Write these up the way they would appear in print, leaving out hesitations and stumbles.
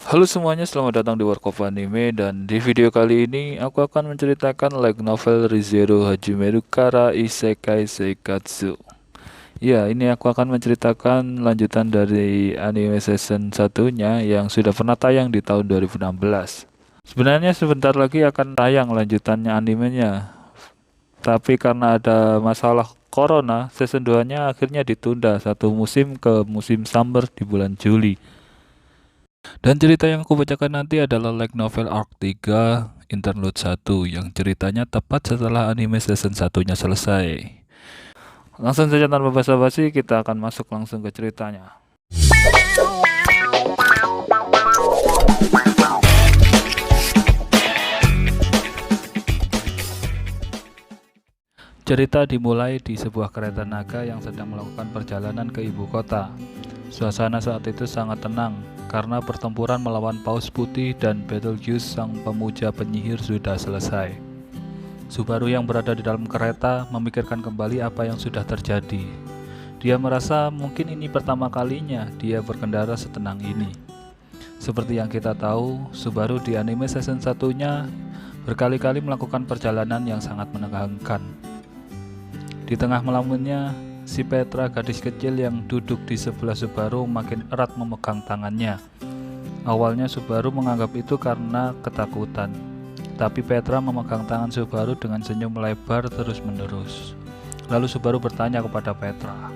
Halo semuanya, selamat datang di Warkop Anime dan di video kali ini aku akan menceritakan light novel ReZero Hajimeru Kara Isekai Seikatsu. Ya, ini aku akan menceritakan lanjutan dari anime season satunya yang sudah pernah tayang di tahun 2016. Sebenarnya sebentar lagi akan tayang lanjutannya animenya, tapi karena ada masalah corona, season 2-nya akhirnya ditunda satu musim ke musim summer di bulan Juli. Dan cerita yang aku bacakan nanti adalah light novel Arc 3 Interlude 1 yang ceritanya tepat setelah anime season satunya selesai. Langsung saja tanpa basa-basi kita akan masuk langsung ke ceritanya. Cerita dimulai di sebuah kereta naga yang sedang melakukan perjalanan ke ibu kota. Suasana saat itu sangat tenang karena pertempuran melawan Paus Putih dan Betelgeuse sang pemuja penyihir sudah selesai. Subaru yang berada di dalam kereta memikirkan kembali apa yang sudah terjadi. Dia merasa mungkin ini pertama kalinya dia berkendara setenang ini. Seperti yang kita tahu, Subaru di anime season satunya berkali-kali melakukan perjalanan yang sangat menegangkan. Di tengah melamunnya, si Petra, gadis kecil yang duduk di sebelah Subaru, makin erat memegang tangannya. Awalnya Subaru menganggap itu karena ketakutan, tapi Petra memegang tangan Subaru dengan senyum lebar terus-menerus. Lalu Subaru bertanya kepada Petra,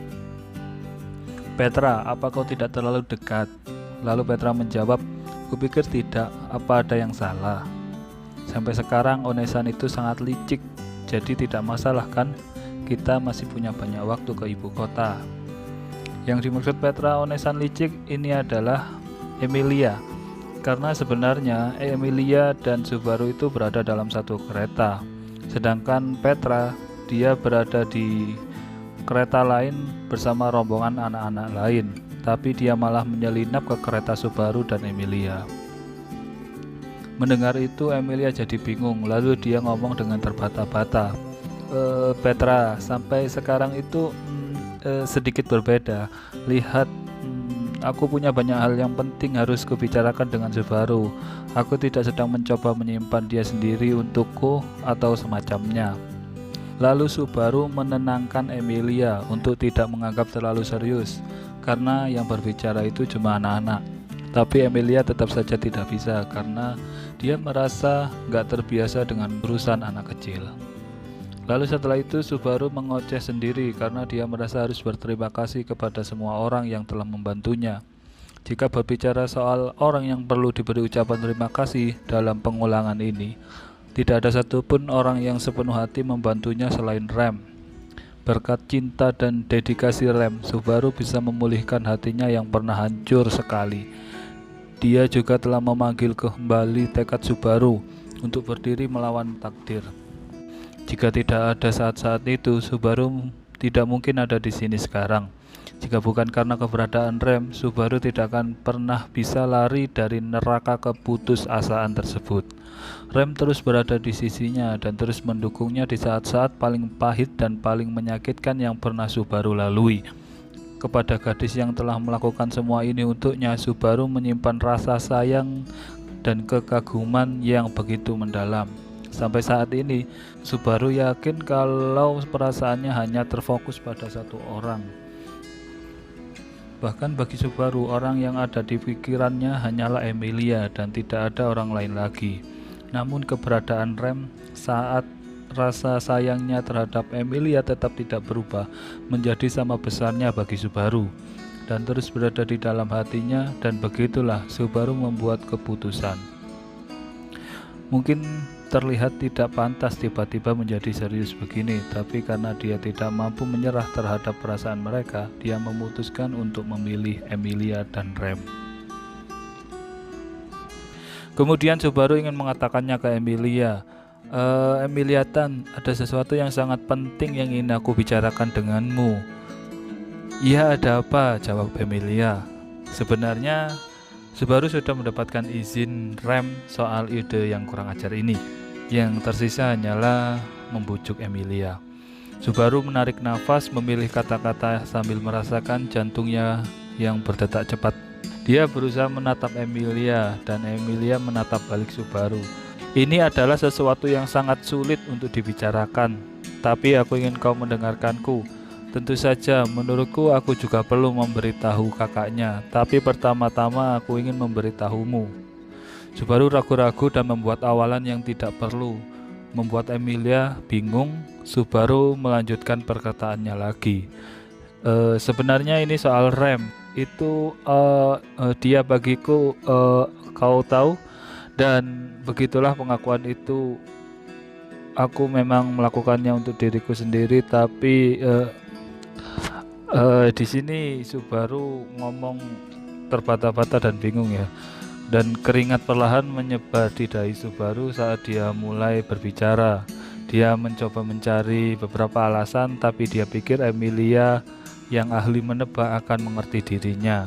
"Petra, apa kau tidak terlalu dekat?" Lalu Petra menjawab, "Kupikir tidak, apa ada yang salah? Sampai sekarang Onesan itu sangat licik, jadi tidak masalah kan? Kita masih punya banyak waktu ke ibu kota." Yang dimaksud Petra Onesan licik ini adalah Emilia, karena sebenarnya Emilia dan Subaru itu berada dalam satu kereta, sedangkan Petra dia berada di kereta lain bersama rombongan anak-anak lain, tapi dia malah menyelinap ke kereta Subaru dan Emilia. Mendengar itu Emilia jadi bingung, lalu dia ngomong dengan terbata-bata, "Petra, sampai sekarang itu sedikit berbeda. Lihat, aku punya banyak hal yang penting harus kubicarakan dengan Subaru. Aku tidak sedang mencoba menyimpan dia sendiri untukku atau semacamnya." Lalu Subaru menenangkan Emilia untuk tidak menganggap terlalu serius, karena yang berbicara itu cuma anak-anak. Tapi Emilia tetap saja tidak bisa karena dia merasa gak terbiasa dengan urusan anak kecil. Lalu setelah itu Subaru mengoceh sendiri karena dia merasa harus berterima kasih kepada semua orang yang telah membantunya. Jika berbicara soal orang yang perlu diberi ucapan terima kasih dalam pengulangan ini, tidak ada satupun orang yang sepenuh hati membantunya selain Rem. Berkat cinta dan dedikasi Rem, Subaru bisa memulihkan hatinya yang pernah hancur sekali. Dia juga telah memanggil kembali tekad Subaru untuk berdiri melawan takdir. Jika tidak ada saat-saat itu, Subaru tidak mungkin ada di sini sekarang. Jika bukan karena keberadaan Rem, Subaru tidak akan pernah bisa lari dari neraka keputusasaan tersebut. Rem terus berada di sisinya dan terus mendukungnya di saat-saat paling pahit dan paling menyakitkan yang pernah Subaru lalui. Kepada gadis yang telah melakukan semua ini untuknya, Subaru menyimpan rasa sayang dan kekaguman yang begitu mendalam. Sampai saat ini, Subaru yakin kalau perasaannya hanya terfokus pada satu orang. Bahkan bagi Subaru, orang yang ada di pikirannya hanyalah Emilia dan tidak ada orang lain lagi. Namun keberadaan Rem saat rasa sayangnya terhadap Emilia tetap tidak berubah menjadi sama besarnya bagi Subaru dan terus berada di dalam hatinya, dan begitulah Subaru membuat keputusan. Mungkin terlihat tidak pantas tiba-tiba menjadi serius begini, tapi karena dia tidak mampu menyerah terhadap perasaan mereka, dia memutuskan untuk memilih Emilia dan Rem. Kemudian Subaru ingin mengatakannya ke Emilia, "Emilia Tan, ada sesuatu yang sangat penting yang ingin aku bicarakan denganmu." "Iya, ada apa?" jawab Emilia. Sebenarnya Subaru sudah mendapatkan izin Rem soal ide yang kurang ajar ini. Yang tersisa hanyalah membujuk Emilia. Subaru menarik nafas, memilih kata-kata sambil merasakan jantungnya yang berdetak cepat. Dia berusaha menatap Emilia dan Emilia menatap balik Subaru. Ini adalah sesuatu yang sangat sulit untuk dibicarakan, tapi aku ingin kau mendengarkanku. Tentu saja, menurutku aku juga perlu memberitahu kakaknya, tapi pertama-tama aku ingin memberitahumu. Subaru ragu-ragu dan membuat awalan yang tidak perlu, membuat Emilia bingung. Subaru melanjutkan perkataannya lagi. Sebenarnya ini soal rem. Itu dia bagiku, kau tahu, dan begitulah pengakuan itu. Aku memang melakukannya untuk diriku sendiri, tapi di sini Subaru ngomong terbata-bata dan bingung ya. Dan keringat perlahan menyebar di dahi Subaru saat dia mulai berbicara. Dia mencoba mencari beberapa alasan, tapi dia pikir Emilia yang ahli menebak akan mengerti dirinya.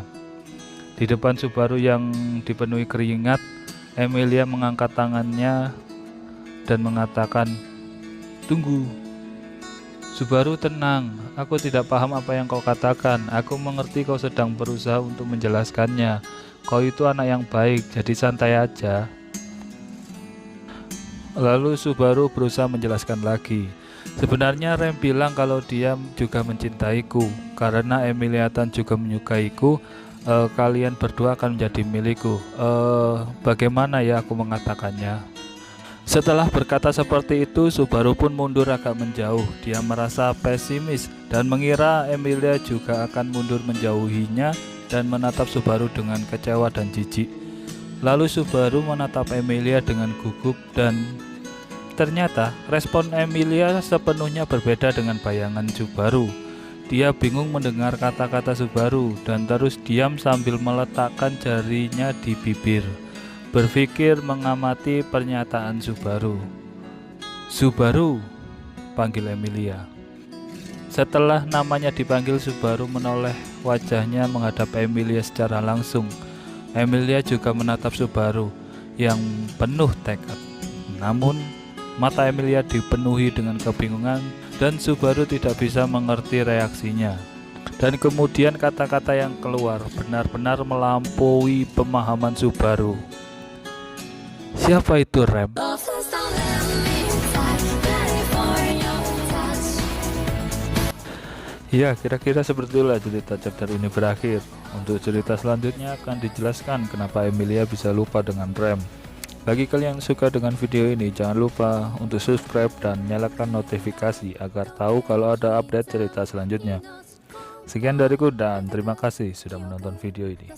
Di depan Subaru yang dipenuhi keringat, Emilia mengangkat tangannya dan mengatakan, "Tunggu." Subaru, tenang, aku tidak paham apa yang kau katakan. Aku mengerti kau sedang berusaha untuk menjelaskannya. Kau itu anak yang baik, jadi santai aja. Lalu Subaru berusaha menjelaskan lagi. Sebenarnya Rem bilang kalau dia juga mencintaiku. Karena Emilia Tan juga menyukaiku, kalian berdua akan menjadi milikku. Bagaimana ya aku mengatakannya? Setelah berkata seperti itu, Subaru pun mundur agak menjauh. Dia merasa pesimis dan mengira Emilia juga akan mundur menjauhinya dan menatap Subaru dengan kecewa dan jijik. Lalu Subaru menatap Emilia dengan gugup dan ternyata respon Emilia sepenuhnya berbeda dengan bayangan Subaru. Dia bingung mendengar kata-kata Subaru dan terus diam sambil meletakkan jarinya di bibir, berpikir mengamati pernyataan Subaru. "Subaru," panggil Emilia. Setelah namanya dipanggil, Subaru menoleh, wajahnya menghadap Emilia secara langsung. Emilia juga menatap Subaru yang penuh tekad. Namun mata Emilia dipenuhi dengan kebingungan dan Subaru tidak bisa mengerti reaksinya. Dan kemudian kata-kata yang keluar benar-benar melampaui pemahaman Subaru. "Siapa itu, Rem?" Ya, kira-kira seperti itulah cerita chapter ini berakhir. Untuk cerita selanjutnya akan dijelaskan kenapa Emilia bisa lupa dengan Rem. Bagi kalian yang suka dengan video ini, jangan lupa untuk subscribe dan nyalakan notifikasi agar tahu kalau ada update cerita selanjutnya. Sekian dariku dan terima kasih sudah menonton video ini.